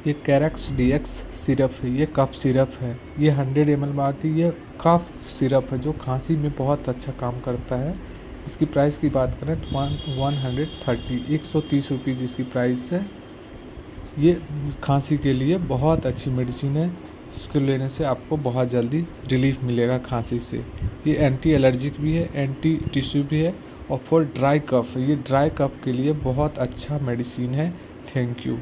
ये कैरेक्स dx syrup है, ये कफ सिरप है। ये 100 ml में आती है। ये कफ सिरप है जो खांसी में बहुत अच्छा काम करता है। इसकी प्राइस की बात करें तो 130 रुपीज़ इसकी प्राइस है। ये खांसी के लिए बहुत अच्छी मेडिसिन है। इसको लेने से आपको बहुत जल्दी रिलीफ मिलेगा खांसी से। ये एंटी एलर्जिक भी है, एंटी टिश्यू भी है और फॉर ड्राई कफ, ये ड्राई कफ के लिए बहुत अच्छा मेडिसिन है। Thank you.